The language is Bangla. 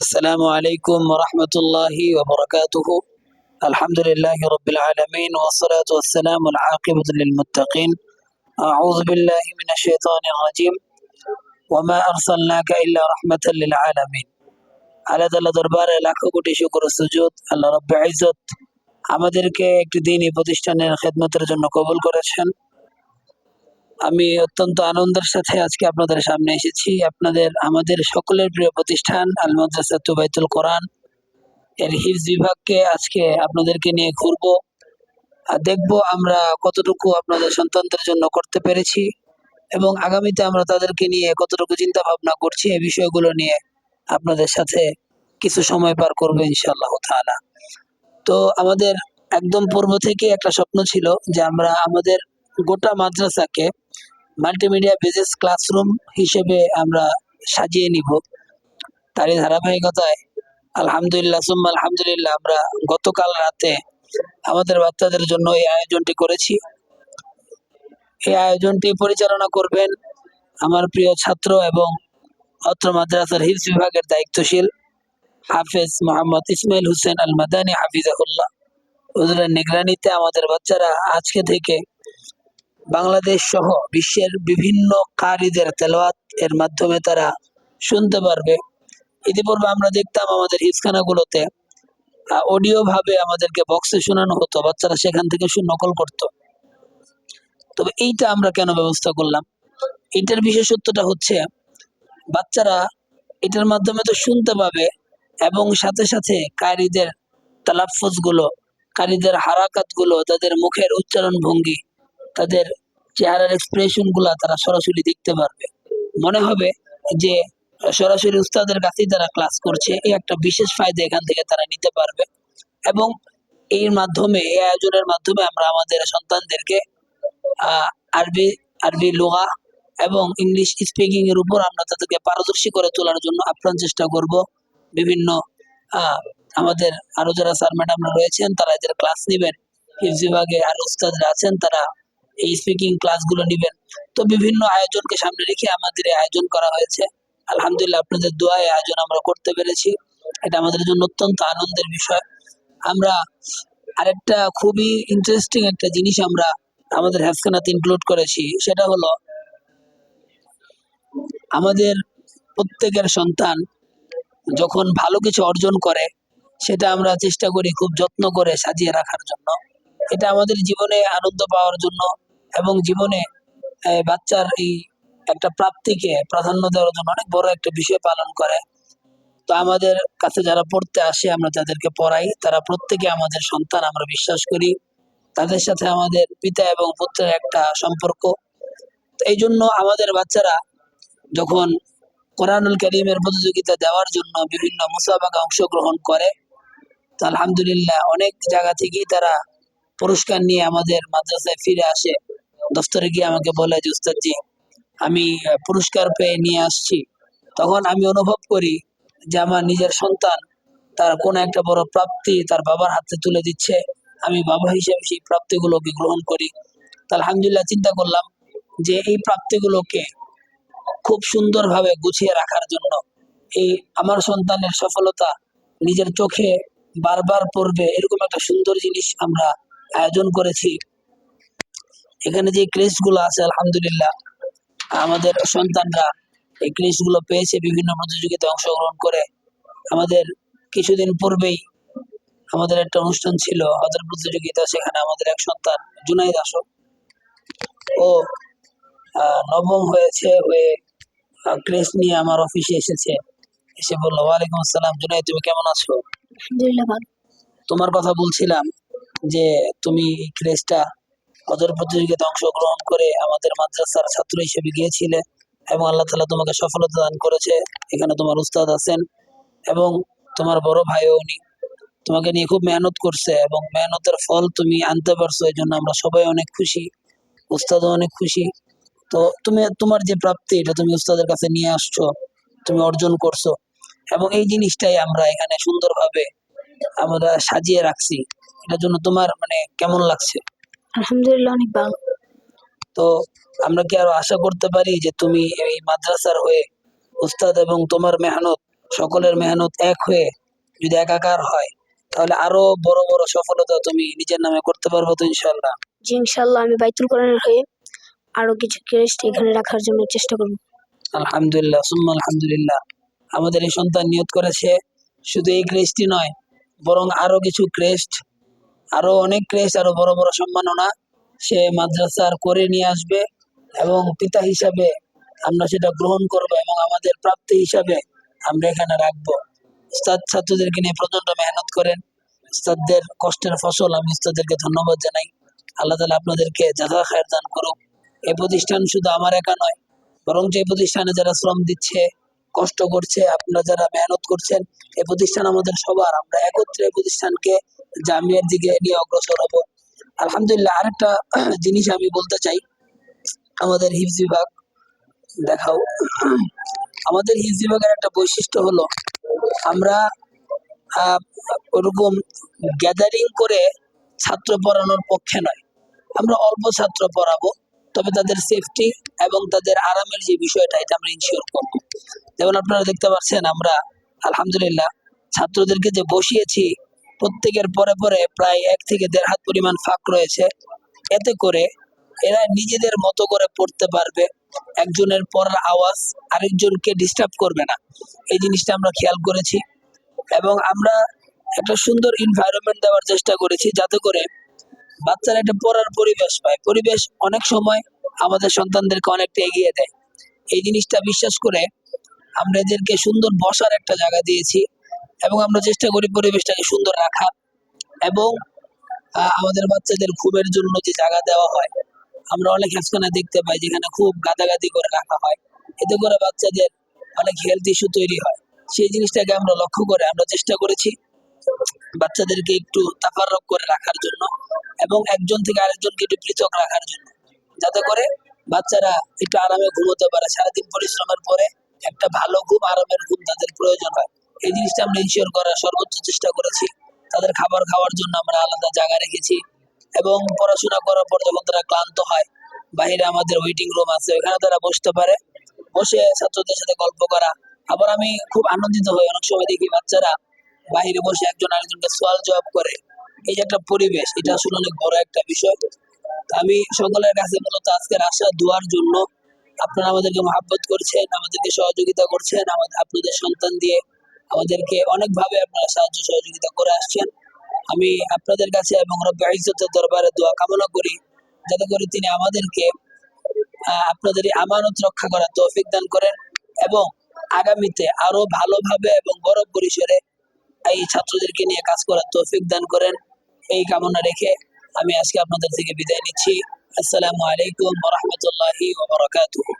السلام عليكم ورحمة الله وبركاته. الحمد لله رب العالمين والصلاة والسلام العاقبة للمتقين. أعوذ بالله من الشيطان الرجيم. وما أرسلناك إلا رحمة للعالمين. আল্লাহ তাআলা দরবারে লাখো কোটি শুকর ও সুজুদ। আল্লাহ রাব্বুল ইজ্জত আমাদেরকে একটি দ্বীনি প্রতিষ্ঠানের খেদমতের জন্য কবুল করেছেন। আমি অত্যন্ত আনন্দের সাথে আজকে আপনাদের সামনে এসেছি। আমাদের সকলের প্রিয় প্রতিষ্ঠান আল মাদ্রাসাতুল বাইতুল কোরআন এর হিফজ বিভাগকে আজকে আপনাদেরকে নিয়ে ঘুরবো আর দেখবো আমরা কতটুকু আপনাদের সন্তানদের জন্য করতে পেরেছি এবং আগামীতে আমরা তাদেরকে নিয়ে কতটুকু চিন্তা ভাবনা করছি এই বিষয়গুলো নিয়ে আপনাদের সাথে কিছু সময় পার করবো ইনশাআল্লাহ তাআলা। তো আমাদের একদম পূর্ব থেকে একটা স্বপ্ন ছিল যে আমরা আমাদের গোটা মাদ্রাসাকে মাল্টিমিডিয়া বেসিস ক্লাসরুম হিসেবে আমরা সাজিয়ে নিব। তারই ধারাবাহিকতায় আলহামদুলিল্লাহ আমরা গতকাল রাতে আমাদের বাচ্চাদের জন্য এই আয়োজনটি করেছি। এই আয়োজনটি পরিচালনা করবেন আমার প্রিয় ছাত্র এবং অত্র মাদ্রাসার হিফজ বিভাগের দায়িত্বশীল হাফেজ মোহাম্মদ ইসমাইল হোসেন আল মাদানী হাফিজাহুল্লাহ। হুজুরের নিগরানিতে আমাদের বাচ্চারা আজকে থেকে বাংলাদেশ সহ বিশ্বের বিভিন্ন কারিদের তেলাওয়াত এর মাধ্যমে তারা শুনতে পারবে। ইতিপূর্বে আমরা দেখতাম আমাদের হিফজখানাগুলোতে অডিও ভাবে আমাদেরকে বক্সে শোনানো হতো, বাচ্চারা সেখান থেকে নকল করতো। তবে এইটা আমরা কেন ব্যবস্থা করলাম? এটার বিশেষত্বটা হচ্ছে বাচ্চারা এটার মাধ্যমে তো শুনতে পাবে এবং সাথে সাথে কারিদের তালাফুজ গুলো, কারিদের হারাকাত গুলো, তাদের মুখের উচ্চারণ ভঙ্গি, তাদের চেহারার এক্সপ্রেশন গুলা তারা সরাসরি দেখতে পারবে। মনে হবে যে সরাসরি উস্তাদের কাছেই তারা ক্লাস করছে। এই একটা বিশেষ ফায়দা এখান থেকে তারা নিতে পারবে এবং এই আয়োজনের মাধ্যমে আমরা আমাদের সন্তানদেরকে আরবি আরবি লুগা এবং ইংলিশ স্পিকিং এর উপর আমরা তাদেরকে পারদর্শী করে তোলার জন্য আপ্রাণ চেষ্টা করব। বিভিন্ন আমাদের আরো যারা স্যার ম্যাডামরা রয়েছেন তারা এদের ক্লাস নেবেন, হিফজ বিভাগে আর উস্তাদরা আছেন তারা এই স্পিকিং ক্লাসগুলো নেবেন। তো বিভিন্ন আয়োজনকে সামনে রেখে আমাদের এই আয়োজন করা হয়েছে। আলহামদুলিল্লাহ আপনাদের দোয়ায় আয়োজন আমরা করতে পেরেছি, এটা আমাদের জন্য অত্যন্ত আনন্দের বিষয়। আমরা আরেকটা খুবই ইন্টারেস্টিং একটা জিনিস আমরা আমাদের হেফখানাতে ইনক্লুড করেছি, সেটা হলো আমাদের প্রত্যেকের সন্তান যখন ভালো কিছু অর্জন করে সেটা আমরা চেষ্টা করি খুব যত্ন করে সাজিয়ে রাখার জন্য। এটা আমাদের জীবনে আনন্দ পাওয়ার জন্য এবং জীবনে বাচ্চার এই একটা প্রাপ্তিকে প্রাধান্য দেওয়ার জন্য অনেক বড় একটা বিষয় পালন করে। তো আমাদের কাছে যারা পড়তে আসে আমরা যাদেরকে পড়াই তারা প্রত্যেকে আমাদের সন্তান, আমরা বিশ্বাস করি তাদের সাথে আমাদের পিতা এবং পুত্রের একটা সম্পর্ক। এই জন্য আমাদের বাচ্চারা যখন কোরআনুল কারীমের প্রতিযোগিতা দেওয়ার জন্য বিভিন্ন মুসাবাকায় অংশগ্রহণ করে, তো আলহামদুলিল্লাহ অনেক জায়গা থেকেই তারা পুরস্কার নিয়ে আমাদের মাদ্রাসায় ফিরে আসে। দফতরে গিয়ে আমাকে বলে যে উস্তাদজি আমি পুরস্কার পেয়ে নিয়ে আসছি। তখন আমি অনুভব করি যে আমার নিজের সন্তান তার কোন একটা বড় প্রাপ্তি তার বাবার হাতে তুলে দিচ্ছে, আমি বাবা হিসেবে সেই প্রাপ্তিগুলোকে গ্রহণ করি। তো আলহামদুলিল্লাহ চিন্তা করলাম যে এই প্রাপ্তিগুলোকে খুব সুন্দরভাবে গুছিয়ে রাখার জন্য এই আমার সন্তানের সফলতা নিজের চোখে বারবার পড়বে এরকম একটা সুন্দর জিনিস আমরা আয়োজন করেছি। এখানে যে ক্রেস্ট গুলো আছে আলহামদুলিল্লাহ আমাদের সন্তানরা এই ক্রেস্ট গুলো পেয়েছে বিভিন্ন প্রতিযোগিতায় অংশগ্রহণ করে। আমাদের কিছুদিন পূর্বেই আমাদের একটা অনুষ্ঠান ছিল হজর প্রতিযোগিতা, সেখানে আমাদের এক সন্তান জুনাইদ আসো ও নবম হয়েছে, হয়ে ক্রেস্ট নিয়ে আমার অফিসে এসেছে, এসে বললো ওয়ালাইকুম আসসালাম জুনাইদ তুমি কেমন আছো? আলহামদুলিল্লাহ ভালো। তোমার কথা বলছিলাম যে তুমি এই ক্রেস্টটা হজর প্রতিযোগিতায় অংশগ্রহণ করে আমাদের মাদ্রাসার ছাত্র হিসেবে গিয়েছিলে এবং আল্লাহ তাআলা তোমাকে সফলতা দান করেছে। এখানে তোমার উস্তাদ আছেন এবং তোমার বড় ভাইও উনি তোমাকে নিয়ে খুব মেহনত করছে এবং মেহনতের ফল তুমি আনতে পারছো, এই জন্য আমরা সবাই অনেক খুশি, উস্তাদও অনেক খুশি। তো তুমি তোমার যে প্রাপ্তি এটা তুমি উস্তাদের কাছে নিয়ে আসছো, তুমি অর্জন করছো এবং এই জিনিসটাই আমরা এখানে সুন্দরভাবে আমরা সাজিয়ে রাখছি। এটার জন্য তোমার মানে কেমন লাগছে? আলহামদুলিল্লাহ অনেক ভালো। তো আমরা কি আরো আশা করতে পারি যে তুমি এই মাদ্রাসার হয়ে উস্তাদ এবং তোমার মেহনত সকলের মেহনত এক হয়ে যদি একাকার হয়, তাহলে আরো বড় বড় সফলতা তুমি নিজের নামে করতে পারবো তো ইনশাল্লাহ। জি ইনশাআল্লাহ আমি বাইতুল কোরআনের হয়ে আরো কিছু ক্রেস্ট এখানে রাখার জন্য চেষ্টা করব। আলহামদুলিল্লাহ, সুম্মা আলহামদুলিল্লাহ। আমাদের এই সন্তান নিয়ত করেছে শুধু এই ক্রেস্টই নয়, বরং আরো কিছু ক্রেস্ট, আরো অনেক ক্রেস্ট, আরো বড় বড় সম্মাননা সে মাদ্রাসার করে নিয়ে আসবে, এবং পিতা হিসাবে আমরা সেটা গ্রহণ করব এবং আমাদের প্রাপ্তি হিসাবে আমরা এখানে রাখবো। উস্তাদ ছাত্রদেরকে নিয়ে প্রচন্ড মেহনত করেন, উস্তাদদের কষ্টের ফসল। আমি উস্তাদদেরকে ধন্যবাদ জানাই। আল্লাহ তাআলা আপনাদেরকে জাযা খায়ের দান করুক। এই প্রতিষ্ঠান শুধু আমার একা নয়, বরং যে প্রতিষ্ঠানে যারা শ্রম দিচ্ছে, কষ্ট করছে, আপনারা যারা মেহনত করছেন, এই প্রতিষ্ঠান আমাদের সবার। আমরা একত্রে এই প্রতিষ্ঠানকে জামিয়ার দিকে নিয়ে অগ্রসর হব। আলহামদুলিল্লাহ। আরেকটা জিনিস আমি বলতে চাই, আমাদের হিফজ বিভাগ দেখাও। আমাদের হিফজ বিভাগের একটা বৈশিষ্ট্য হলো, আমরা আহ, ওরকম গ্যাদারিং করে ছাত্র পড়ানোর পক্ষে নয়। আমরা অল্প ছাত্র পড়াবো, তবে তাদের সেফটি এবং তাদের আরামের যে বিষয়টা, এটা আমরা ইনশিওর করবো। যেমন আপনারা দেখতে পাচ্ছেন, আমরা আলহামদুলিল্লাহ ছাত্রদেরকে যে বসিয়েছি, প্রত্যেকের পরে পরে প্রায় 1 থেকে 1.5 হাত পরিমাণ ফাঁক রয়েছে। এতে করে এরা নিজেদের মতো করে পড়তে পারবে, একজনের পড়ার আওয়াজ আরেকজনকে ডিস্টার্ব করবে না। এই জিনিসটা আমরা খেয়াল করেছি, এবং আমরা একটা সুন্দর এনভায়রনমেন্ট দেওয়ার চেষ্টা করেছি, যাতে করে বাচ্চারা একটা পড়ার পরিবেশ পায়। পরিবেশ অনেক সময় আমাদের সন্তানদেরকে অনেকটা এগিয়ে দেয়। এই জিনিসটা বিশ্বাস করে আমরা এদেরকে সুন্দর বসার একটা জায়গা দিয়েছি, এবং আমরা চেষ্টা করি পরিবেশটাকে সুন্দর রাখার। এবং আমাদের বাচ্চাদের ঘুমের জন্য যে জায়গা দেওয়া হয়, আমরা অনেক হেফখানায় দেখতে পাই যেখানে খুব গাদাগাদি করে রাখা হয়। এতে করে বাচ্চাদের অনেক হেলথ ইস্যু তৈরি হয়। সেই জিনিসটাকে আমরা লক্ষ্য করে আমরা চেষ্টা করেছি বাচ্চাদেরকে একটু তাফাররক করে রাখার জন্য, এবং একজন থেকে আরেকজনকে একটু পৃথক রাখার জন্য, যাতে করে বাচ্চারা একটু আরামে ঘুমোতে পারে। সারাদিন পরিশ্রমের পরে একটা ভালো ঘুম, আরামের ঘুম তাদের প্রয়োজন হয়। এই জিনিসটা আমরা ইনশিওর করার সর্বোচ্চ চেষ্টা করেছি। তাদের খাবার খাওয়ার জন্য আমরা আলাদা জায়গা রেখেছি, এবং পড়াশোনা করার পর যখন তারা ক্লান্ত হয়, বাইরে আমাদের ওয়েটিং রুম আছে, ওখানে তারা বসতে পারে, বসে ছাত্রদের সাথে গল্প করা। আবার আমি খুব আনন্দিত হই, অনেক সময় দেখি বাচ্চারা বাইরে বসে একজন আরেকজনকে সওয়াল জবাব করে। এই যে একটা পরিবেশ, এটা আসলে অনেক বড় একটা বিষয়। আমি সকলের কাছে মূলত আজকের আশা দোয়ার জন্য। আপনারা আমাদেরকে মহাব্বত করছেন, আমাদেরকে সহযোগিতা করছেন, আপনাদের সন্তান দিয়ে আমাদেরকে অনেকভাবে আপনারা সাহায্য সহযোগিতা করে আসছেন। আমি আপনাদের কাছে এবং রব্বুল ইজ্জতের দরবারে দোয়া কামনা করি, যাতে করে তিনি আমাদেরকে আপনাদের এই আমানত রক্ষা করার তৌফিক দান করেন, এবং আগামীতে আরো ভালোভাবে এবং বড় পরিসরে এই ছাত্রদেরকে নিয়ে কাজ করার তৌফিক দান করেন। এই কামনা রেখে আমি আজকে আপনাদের থেকে বিদায় নিচ্ছি। আসসালামু আলাইকুম ওয়া রাহমাতুল্লাহি ওয়া বারাকাতুহু।